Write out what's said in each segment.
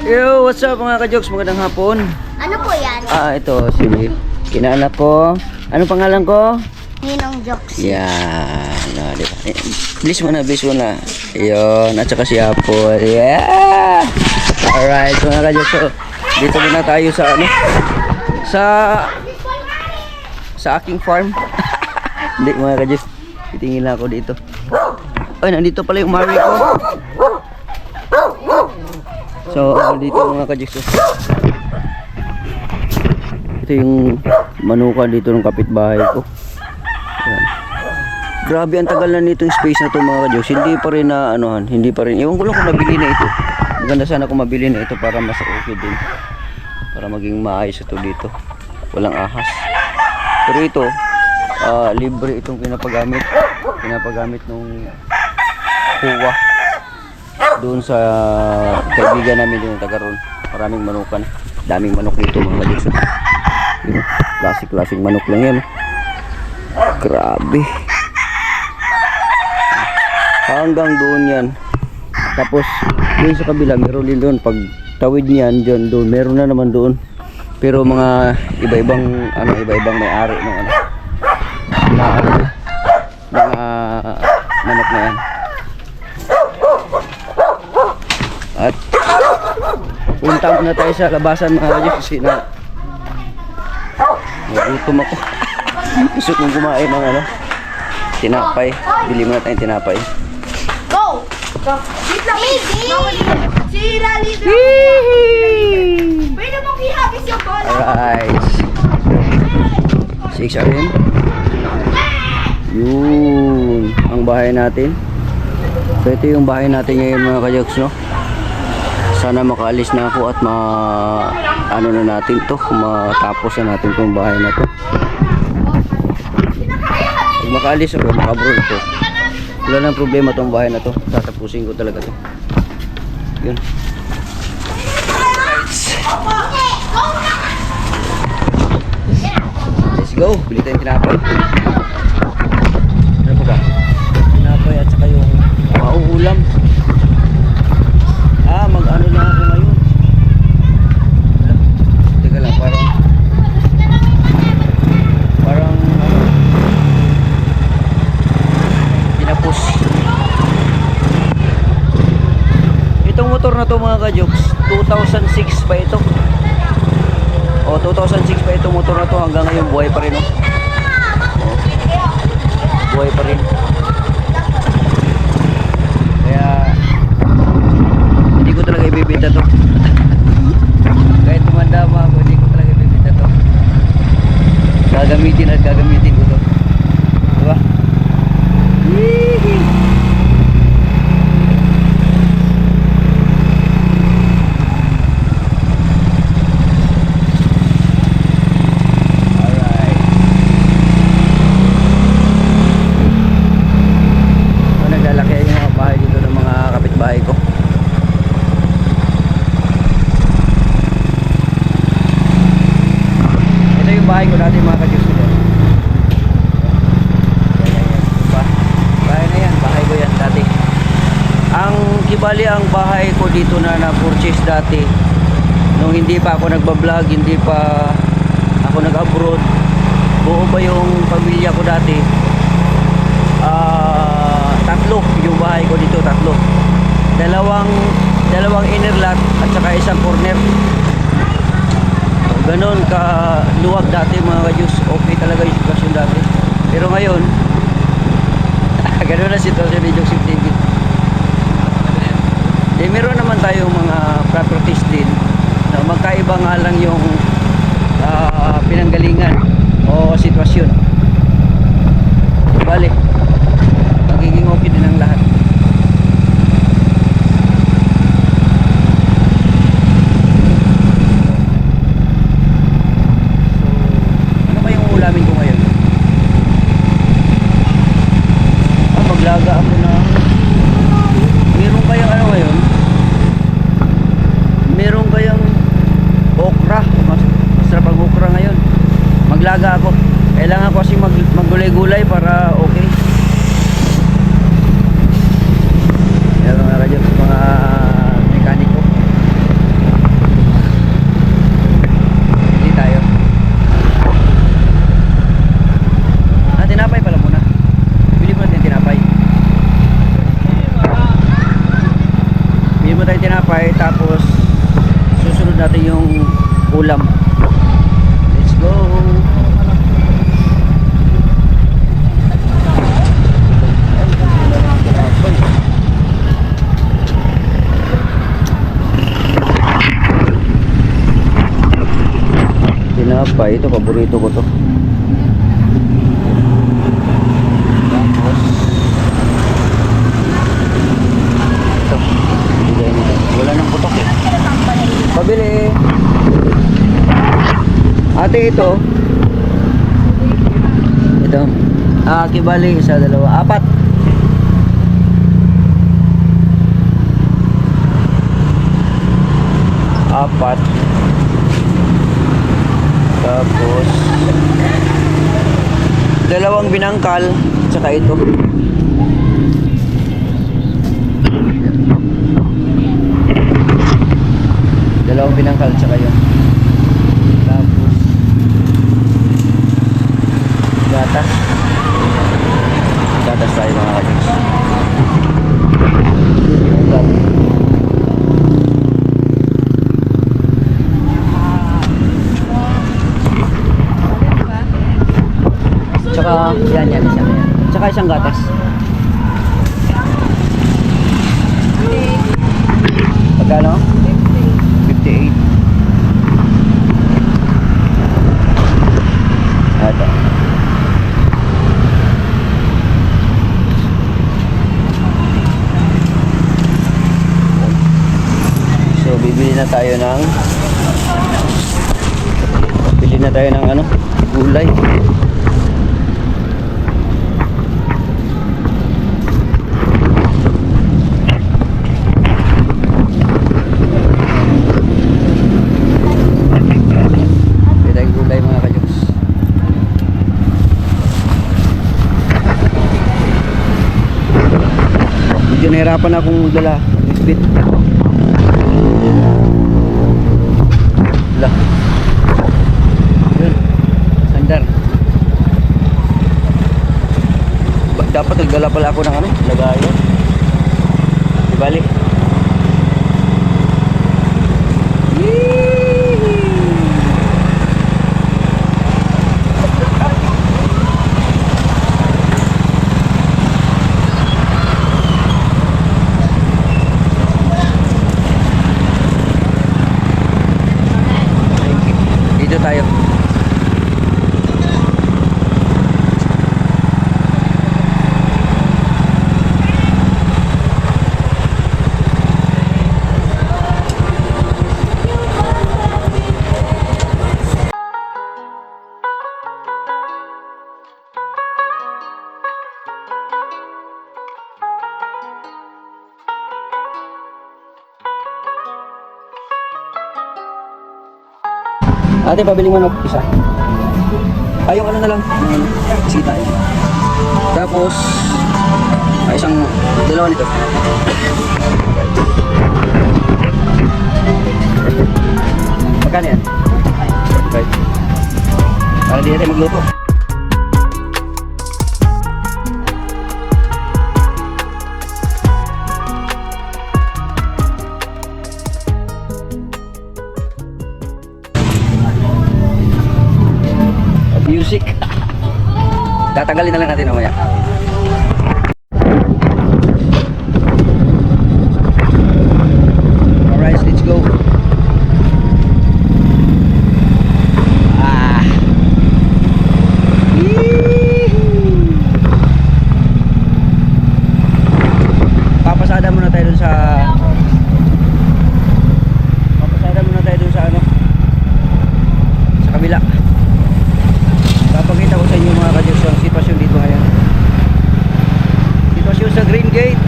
Yo, what's up mga ka-jokes? Magandang hapon. Ano po yan? Ito si kinaanak ko. Anong pangalan ko? Ninong Jokes. Yan. Diba? Bilis mo na. Ayun. At saka si Apple. Yeah! Alright, mga ka-jokes. So, dito muna tayo sa ano? Sa aking farm. Hindi mga ka-jokes. Titingin lang ako dito. Ay, nandito pala yung Mari ko. So, dito mga ka-jokes. Ito yung manuka dito ng kapitbahay ko. Ayan. Grabe ang tagal na nitong space na ito mga ka-jokes. Hindi pa rin na anuhan. Hindi pa rin. Ewan ko lang kung nabili na ito. Maganda sana kung mabili na ito para mas okay din. Para maging maayos ito dito. Walang ahas. Pero ito, libre itong pinapagamit. Pinapagamit nung kuwa. Doon sa kaibigan namin yung taga ron. Maraming manukan. Daming manok dito mga ka-jokes. Klasik manok lang yan. Grabe. Hanggang doon yan. Tapos doon sa kabila meron din doon. Pag tawid niyan doon meron na naman doon. Pero mga iba-ibang may-ari ng mga manok na yan. At punta muna tayo sa labasan mga ka-jokes kasi nagutom ako. Gusto kong kumain ng tinapay. Bili muna tayong tinapay. Go! Wait lang, si Lali. Pwede mong ihapis yung bola. Alright. 6 rin. Yun. Ang bahay natin. So ito yung bahay natin ngayon mga ka-jokes, no? Sana makaalis na ako at ano na natin to, matapos na natin tong bahay na to. Pag makaalis ako, makabroad to, wala nang problema tong bahay na to. Tatapusin ko talaga to. Yun. Let's go. Bili tayong tinapay. Ano po ka? Tinapay at saka yung mauulam. Mag-ano lang ako ngayon. Teka lang, parang pinapos. Itong motor na to mga ka-jokes, 2006 pa ito. 2006 pa itong motor na to, hanggang ngayon buhay pa rin, buhay pa rin. Hindi ko talaga ibibenta to. Kahit tumandama ako, hindi ko talaga ibibenta to. Gagamitin ko to. Diba? Alright. So, naglalaki yung mga bahay dito ng mga kapitbahay ko. Bahay ko dati mga ka-jokes ko. Bahay na yan, bahay ko yan dati. Ang kibali ang bahay ko dito na na-purchase dati nung hindi pa ako nagbablog, hindi pa ako nag-abroad. Buo ba yung pamilya ko dati? Tatlo yung bahay ko dito, tatlo. Dalawang inner lot at saka isang corner. Ganon ka luwag dati mga ka-jokes. Okay talaga yung sitwasyon dati. Pero ngayon ganon na sitwasyon ni Jokes TV. Meron naman tayong mga properties din na magkaiba nga lang yung pinanggalingan o sitwasyon. Bale, magiging okay din ang lahat. Maglaga ako na meron kayang ano ngayon, meron kayang okra. Masarap ang okra ngayon. Maglaga ako. Kailangan ko kasi maggulay-gulay para okay. Meron nga radyo sa mga mekaniko. tapos susunod natin yung ulam. Let's go. Tinapay, ito paborito ko to. Tapos ito, bigay nito. Wala nang putok eh. Pabili. Ate, ito. Ito. Kibali, isa, dalawa, apat. Apat. Tapos dalawang binangkal, tsaka ito. Dalawang binangkal, tsaka yun. Tapos gatas. Gatas tayo mga kajoks. Tsaka yan, isa na yan. Tsaka isang gatas. Pagkano? 58. Ito. So bibili na tayo ng ano, gulay. Medyo nahirapan akong magdala. Bit. Wala. Yun. Sandar. Dapat nagdala pala ako ng ano? Lagayan. Di bali. Dito tayo. Ate, pabili mo ng isa. Ay, yung ano na lang. Sige tayo. Tapos, isang, dalawa nito. Magkano yan? Okay. Para di natin magluto. Music. Tatagalin na lang natin mamaya. Alright, let's go. Papasada muna tayo dun sa ano, sa kabila. Papakita ko sa inyo mga kajoks ang sitwasyon dito ngayon. Sitwasyon sa Green Gate.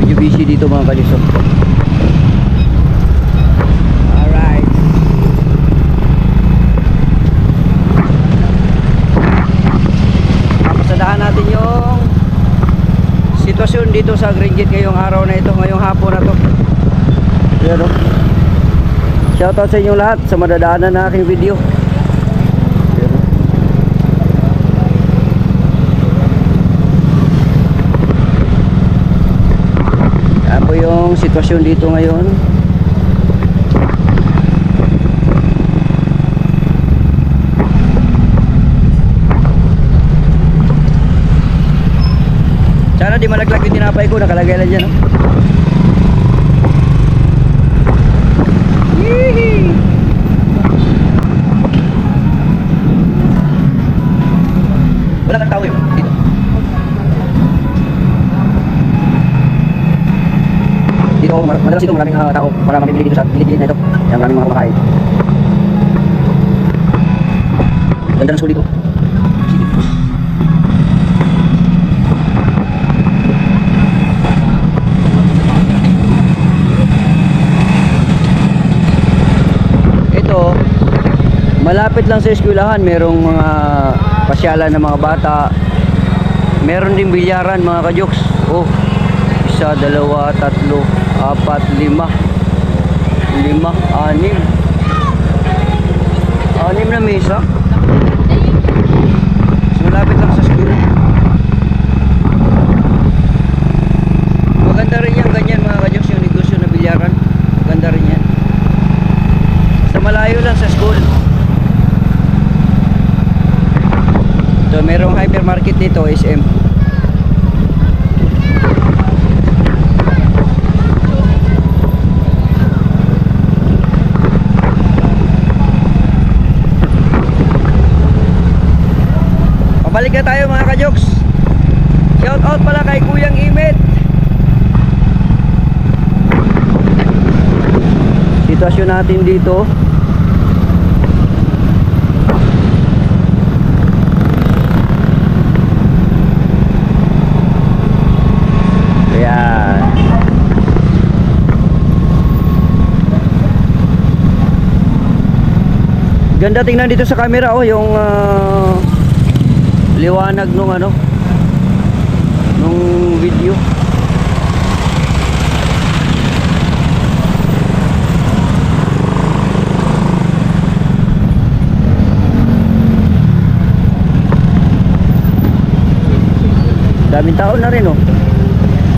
Medyo busy dito mga kajoks. Alright. sitwasyon dito sa Green Jet ngayong araw na ito, ngayong hapon na to. Ayan o. Shoutout sa inyong lahat sa madadaanan na aking video. Ayan o. Ayan po yung sitwasyon dito ngayon. Sana di malaglag yung tinapay ko, nakalagay lang dyan. Yee! Wala kang tao yun, dito. Dito, madalas dito maraming tao para mamimili dito sa gilid-gilid na ito. Yan, maraming mga kumakain. Ganda ng school dito. Malapit lang sa eskwelahan, merong mga pasyalan ng mga bata. Meron din bilyaran mga kajoks. Oh, 1, 2, 3, 4, 5, 5, 6 na mesa. So, malapit lang sa school. Maganda rin yan, ganyan mga kajoks, yung negosyo na bilyaran. Maganda rin yan. Sa malayo lang sa school. So merong hypermarket dito, SM. Pabalik na tayo mga kajoks. Shout out pala kay Kuyang Imit. Sitwasyon natin dito. Ganda tingnan dito sa camera oh, yung liwanag nung ano, nung video. Daming tao na rin oh.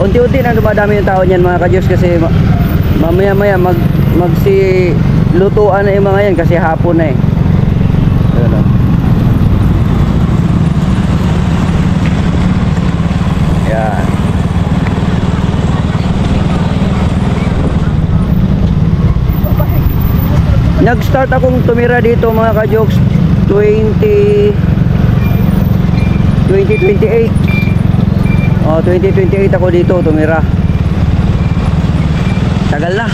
Unti-unti na dumadami yung tao niyan mga kadyos kasi mamaya-maya lutuan na yung mga yan kasi hapon na eh. Ayan, oh. Yan. Nag-start akong tumira dito mga ka-jokes 2028. 2028 ako dito tumira. Tagal na.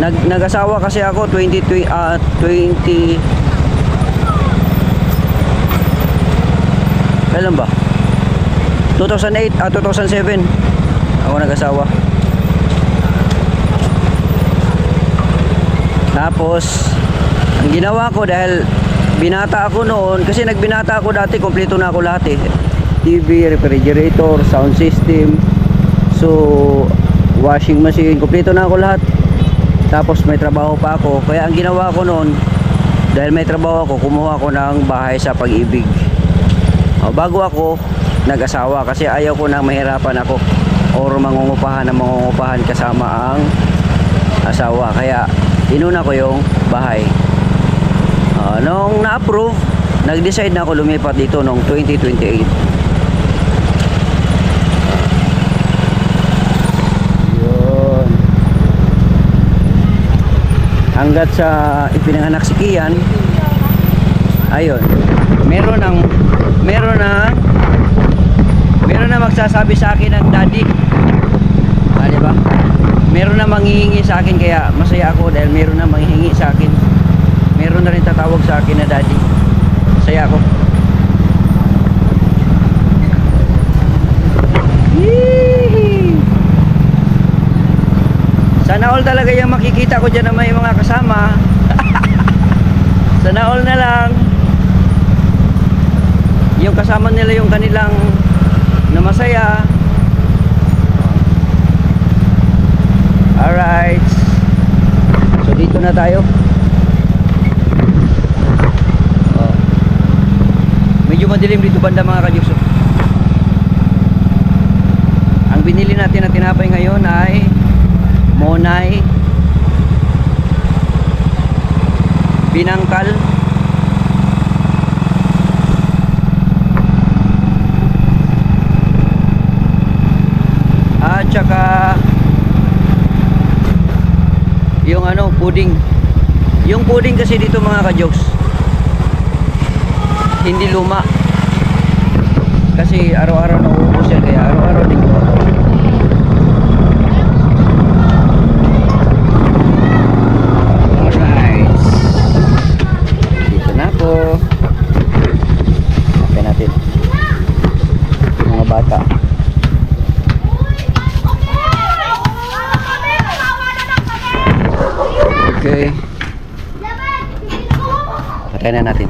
Nag-asawa kasi ako 20 kailan ba? 2008 2007 ako nag-asawa. Tapos ang ginawa ko dahil binata ako noon, kasi nagbinata ako dati, kompleto na ako lahat eh. TV, refrigerator, sound system, so washing machine, kompleto na ako lahat. Tapos may trabaho pa ako, kaya ang ginawa ko noon, dahil may trabaho ako, kumuha ako ng bahay sa Pag-ibig. Bago ako nag-asawa, kasi ayaw ko na mahirapan ako or mangungupahan kasama ang asawa, kaya inuna ko yung bahay. Nung na-approve, nag-decide na ako lumipat dito noong 2028. Yun. Hanggat sa ipinanganak si Kian, ayun, meron na magsasabi sa akin ng daddy. Diba? Meron na manghihingi sa akin, kaya masaya ako dahil meron na manghihingi sa akin. Meron na rin tatawag sa akin na daddy. Masaya ako. Yee! Sana all talaga yung makikita ko dyan na may mga kasama. Sana all na lang yung kasama nila yung kanilang masaya. Alright. So dito na tayo. Oh. Medyo madilim dito banda mga kadyos. Ang binili natin na tinapay ngayon ay Monay, Pinangkal, at saka yung pudding. Yung pudding kasi dito mga kajoks, hindi luma. Kasi araw-araw na uubos yan, kaya araw-araw din yung alright. Dito na po. Okay natin. Mga bata. Okay. Patay na natin.